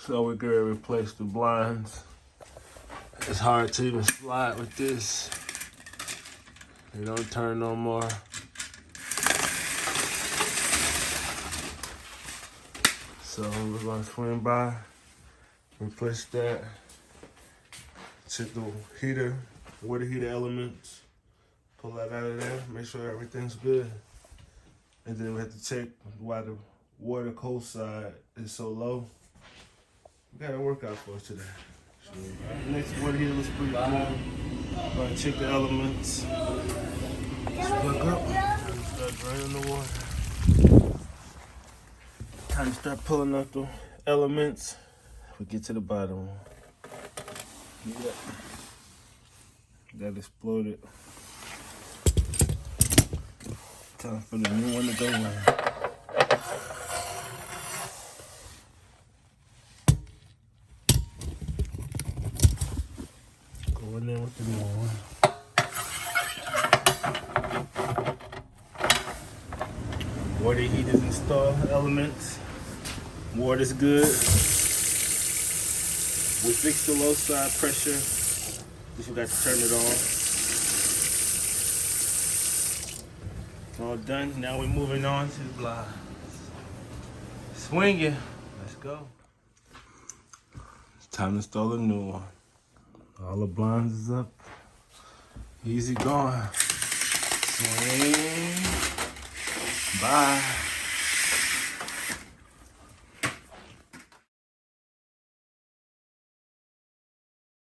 So we're gonna replace the blinds. It's hard to even slide with this. They don't turn no more. So we're gonna swing by, replace that. Check the heater, water heater elements. Pull that out of there, make sure everything's good. And then we have to check why the water cold side is so low. We got a workout for us today. So, next water heater looks pretty good. Gonna check the elements. Let's plug up. Start draining the water. Time to start pulling out the elements. We get to the bottom. Yeah. That exploded. Time for the new one to go in. Going in with the new one. Water heaters installed, elements. Water's good. We fixed the low side pressure. We forgot to turn it on. It's all done. Now we're moving on to the blinds. Swinging. Let's go. It's time to install a new one. All the blinds is up. Easy going. Swing. Bye.